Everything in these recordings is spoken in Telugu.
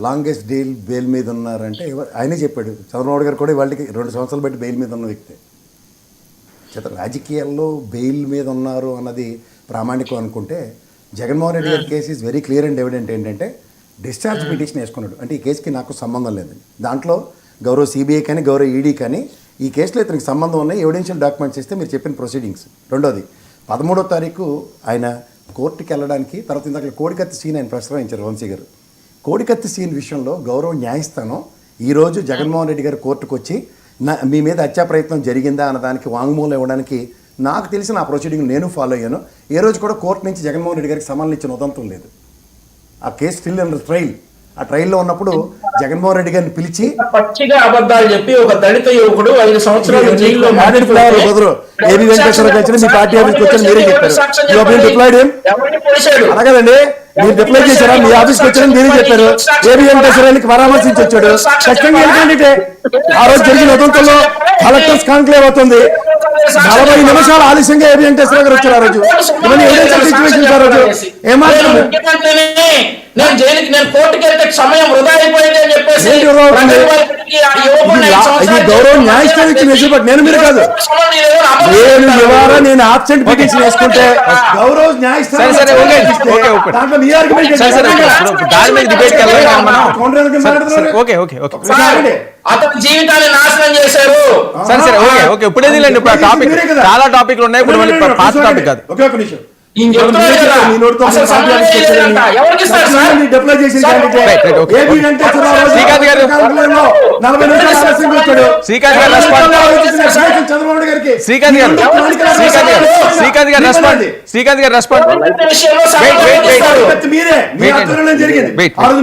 లాంగెస్ట్ డీల్ బెయిల్ మీద ఉన్నారంటే ఆయనే చెప్పాడు. చంద్రబాబు గారు కూడా వాళ్ళకి 2 సంవత్సరాలు బట్టి బెయిల్ మీద ఉన్న వ్యక్తే. రాజకీయాల్లో బెయిల్ మీద ఉన్నారు అన్నది ప్రామాణికం అనుకుంటే, జగన్మోహన్ రెడ్డి గారి case is very clear and evident. ఏంటంటే డిశ్చార్జ్ పిటిషన్ వేసుకున్నాడు, అంటే ఈ కేసుకి నాకు సంబంధం లేదు. దాంట్లో గౌరవ సిబిఐ కానీ గౌరవ ఈడీ కానీ ఈ కేసులో ఇతనికి సంబంధం ఉన్నాయి, ఎవిడెన్షియల్ డాక్యుమెంట్స్ ఇస్తే మీరు చెప్పిన ప్రొసీడింగ్స్. రెండోది 13వ తారీఖు ఆయన కోర్టుకి వెళ్ళడానికి, తర్వాత ఇందాక కోడికత్తి సీన్ ఆయన ప్రస్తావించారు వంశీ గారు. కోడికత్తి సీన్ విషయంలో గౌరవ న్యాయస్థానం ఈరోజు జగన్మోహన్ రెడ్డి గారు కోర్టుకు వచ్చి మీ మీద హత్యా ప్రయత్నం జరిగిందా అన్నదానికి వాంగ్మూలం ఇవ్వడానికి నాకు తెలిసిన ఆ ప్రొసీడింగ్ నేను ఫాలో అయ్యాను. ఏ రోజు కూడా కోర్టు నుంచి జగన్మోహన్ రెడ్డి గారికి సమానం ఇచ్చిన ఉదంతం లేదు. ఆ కేసు స్టిల్ అండర్ ట్రయల్. ఆ ట్రయల్లో ఉన్నప్పుడు జగన్మోహన్ రెడ్డి గారిని పిలిచి పచ్చిగా అబద్ధాలు చెప్పి ఒక దళిత యువకుడు 5 సంవత్సరాలు జైల్లో ఏబీ వెంకటేశ్వర వచ్చిన మీ పార్టీ ఆఫీస్కి వచ్చాను మీరే చెప్పారు. అలాగదండి, మీరు డిప్లై చేశారా? మీ ఆఫీస్కి వచ్చారని మీరే చెప్పారు. ఏబీ వెంకటేశ్వరానికి పరామర్శించి వచ్చాడు. ఖచ్చితంగా ఎందుకంటే ఆ రోజు జరిగిన ఉదంతంలో కలెక్టర్స్ కాన్క్లేవ్ అవుతుంది. 40 నిమిషాలు ఆలస్యంగా ఏబీ వెంకటేశ్వర గారు వచ్చారు. ఆ రోజు ఇవన్నీ ఎవిడెన్స్ సిచ్యువేషన్. ఆ రోజు ఏమాత్రం నేను జైలుకి నేను కోర్టుకి వెళ్తే సమయం వృధా అయిపోయింది అని చెప్పేసి ఇది గౌరవ న్యాయస్థానం ఇచ్చిన విషయం. బట్ నేను మీరు కాదు, నేను ఇవాళ నేను ఆబ్సెంట్ పిటిషన్ వేసుకుంటే గౌరవ న్యాయస్థానం దాంట్లో మీ ఆర్గ్యుమెంట్ అతని జీవితాన్ని నాశనం చేశారు. చాలా టాపిక్లు ఉన్నాయి. ఒకే ఒక నిమిషం.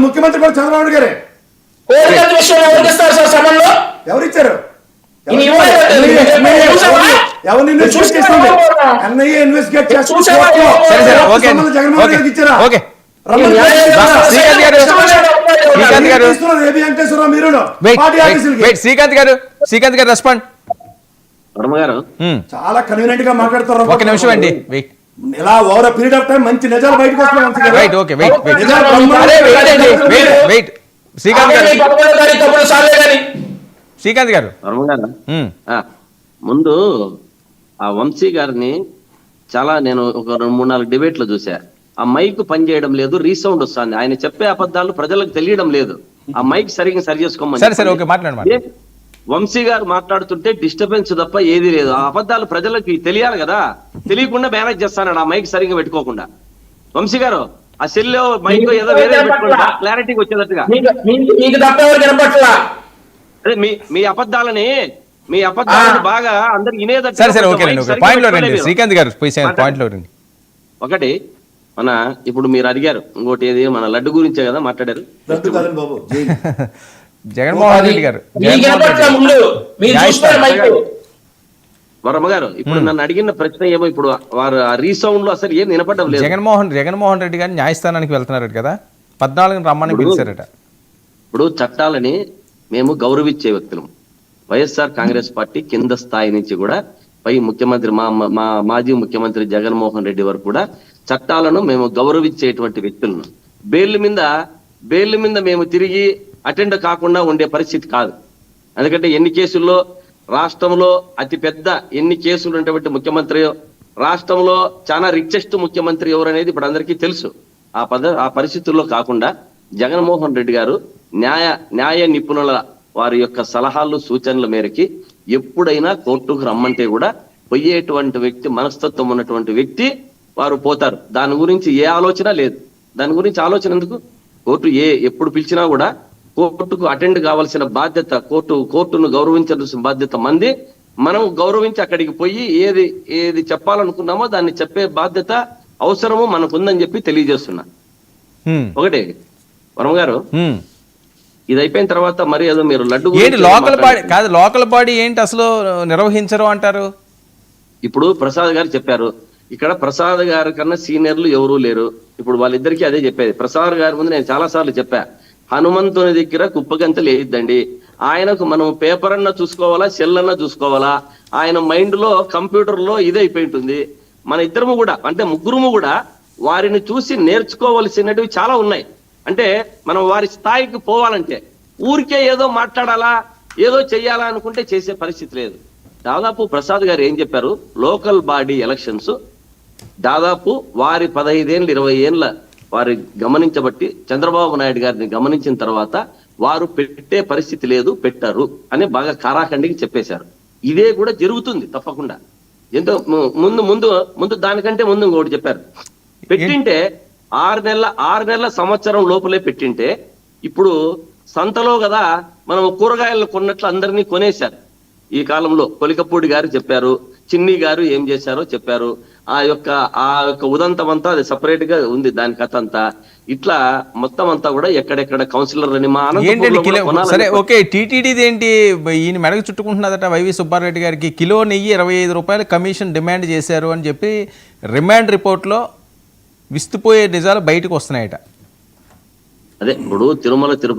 ముఖ్యమంత్రి కూడా చంద్రబాబు గారే. ఎవరిచ్చారు? ఎవరిని ఇన్వెస్టిగేట్ చేస్తుంది? ఎన్ఐఏ ఇన్వెస్టిగేట్ చేస్తుంది. జగన్మోహన్ రెడ్డికి ఇచ్చారా? శ్రీకాంత్ గారు రెస్పాండ్. చాలా కన్వీనియంట్ గా మాట్లాడతారు. ఒక నిమిషం అండి. ఇలా ఓవర్ పీరియడ్ ఆఫ్ టైం మంచి నిజాలు బయటకు వస్తున్నాయి. శ్రీకాంత్ గారు ముందు ఆ వంశీ గారిని చాలా నేను ఒక 2-3-4 డిబేట్లు చూసా. ఆ మైక్ పనిచేయడం లేదు, రీసౌండ్ వస్తుంది. ఆయన చెప్పే అబద్ధాలు ప్రజలకు తెలియడం లేదు. ఆ మైక్ సరిగ్గా సరి చేసుకోమని వంశీ గారు మాట్లాడుతుంటే డిస్టర్బెన్స్ తప్ప ఏది లేదు. ఆ అబద్ధాలు ప్రజలకు తెలియాలి కదా, తెలియకుండా మేనేజ్ చేస్తాడు ఆ మైక్ సరిగ్గా పెట్టుకోకుండా. వంశీ గారు ఆ సెల్లో మైక్ ఏదో వేరే పెట్టుకుంటా క్లారిటీకి వచ్చేటట్టుగా. అదే మీ అబద్ధాలని బాగా అందరు ఒకటి మన ఇప్పుడు మీరు అడిగారు ఇంకోటి ఏది మన లడ్డు గురించే కదా మాట్లాడారు. జగన్మోహన్ రెడ్డి గారు వర్మ గారు ఇప్పుడు నన్ను అడిగిన ప్రశ్న ఏమో ఇప్పుడు వారు రీసౌండ్ లో అసలు ఏం వినపడడం లేదు. జగన్మోహన్ రెడ్డి గారు న్యాయస్థానానికి వెళ్తున్నారు కదా, 14 రమ్మని పిలిచారట. ఇప్పుడు చట్టాలని మేము గౌరవించే వ్యక్తులం. వైఎస్ఆర్ కాంగ్రెస్ పార్టీ కింద స్థాయి నుంచి కూడా పై ముఖ్యమంత్రి మా మాజీ ముఖ్యమంత్రి జగన్మోహన్ రెడ్డి వరకు కూడా చట్టాలను మేము గౌరవించేటువంటి వ్యక్తులను. బెయిల్ మీద మేము తిరిగి అటెండ్ కాకుండా ఉండే పరిస్థితి కాదు. ఎందుకంటే ఎన్ని కేసుల్లో రాష్ట్రంలో అతి పెద్ద ఎన్ని కేసులు ఉన్నటువంటి ముఖ్యమంత్రి, రాష్ట్రంలో చాలా రిచెస్ట్ ముఖ్యమంత్రి ఎవరు అనేది ఇప్పుడు అందరికీ తెలుసు. ఆ పరిస్థితుల్లో కాకుండా జగన్మోహన్ రెడ్డి గారు న్యాయ నిపుణుల వారి యొక్క సలహాలు సూచనల మేరకి ఎప్పుడైనా కోర్టుకు రమ్మంటే కూడా పోయేటువంటి వ్యక్తి, మనస్తత్వం ఉన్నటువంటి వ్యక్తి వారు పోతారు. దాని గురించి ఏ ఆలోచన లేదు. దాని గురించి ఆలోచన ఎందుకు? కోర్టు ఎప్పుడు పిలిచినా కూడా కోర్టుకు అటెండ్ కావాల్సిన బాధ్యత, కోర్టును గౌరవించాల్సిన బాధ్యత మంది. మనం గౌరవించి అక్కడికి పోయి ఏది చెప్పాలనుకున్నామో దాన్ని చెప్పే బాధ్యత అవసరము మనకుందని చెప్పి తెలియజేస్తున్నా. ఒకటి వర్మ గారు, ఇది అయిపోయిన తర్వాత మరి ఏదో మీరు లడ్డు లోకల్ బాడీ ఏంటి అసలు నిర్వహించరు అంటారు. ఇప్పుడు ప్రసాద్ గారు చెప్పారు, ఇక్కడ ప్రసాద్ గారి కన్నా సీనియర్లు ఎవరూ లేరు. ఇప్పుడు వాళ్ళిద్దరికీ అదే చెప్పేది. ప్రసాద్ గారి ముందు నేను చాలా సార్లు చెప్పా, హనుమంతుని దగ్గర కుప్పగంతలు వేయద్దండి. ఆయనకు మనం పేపర్ అన్నా చూసుకోవాలా, సెల్ అన్నా చూసుకోవాలా. ఆయన మైండ్ లో కంప్యూటర్ లో ఇదే అయిపోయి ఉంటుంది. మన ఇద్దరము కూడా అంటే ముగ్గురుము కూడా వారిని చూసి నేర్చుకోవలసినవి చాలా ఉన్నాయి. అంటే మనం వారి స్థాయికి పోవాలంటే ఊరికే ఏదో మాట్లాడాలా ఏదో చెయ్యాలా అనుకుంటే చేసే పరిస్థితి లేదు. దాదాపు ప్రసాద్ గారు ఏం చెప్పారు, లోకల్ బాడీ ఎలక్షన్స్ దాదాపు వారి 15 ఏళ్ళు 20 ఏళ్ళ వారి గమనించబట్టి చంద్రబాబు నాయుడు గారిని గమనించిన తర్వాత వారు పెట్టే పరిస్థితి లేదు, పెట్టారు అని బాగా కారాఖండికి చెప్పేశారు. ఇదే కూడా జరుగుతుంది తప్పకుండా. ఎంతో ముందు దానికంటే ముందు ఇంకోటి చెప్పారు, పెట్టింటే 6 నెలల సంవత్సరం లోపలే పెట్టింటే ఇప్పుడు సంతలో కదా మనం కూరగాయలు కొన్నట్లు అందరినీ కొనేశారు. ఈ కాలంలో కొలికపూడి గారు చెప్పారు, చిన్ని గారు ఏం చేశారో చెప్పారు. ఆ యొక్క ఉదంతం అంతా అది సపరేట్ గా ఉంది, దాని కథ అంతా. ఇట్లా మొత్తం అంతా కూడా ఎక్కడెక్కడ కౌన్సిలర్లని మా ఏంటండి కిలో సరే ఓకే టీటీడీది ఏంటి ఈయన మెడకు చుట్టుకుంటున్నదట వైవి సుబ్బారెడ్డి గారికి కిలో నెయ్యి 25 రూపాయలు కమిషన్ డిమాండ్ చేశారు అని చెప్పి రిమాండ్ రిపోర్ట్లో విస్తుపోయే నిజాలు బయటకు వస్తున్నాయట. అదే ఇప్పుడు తిరుమల తిరుపతి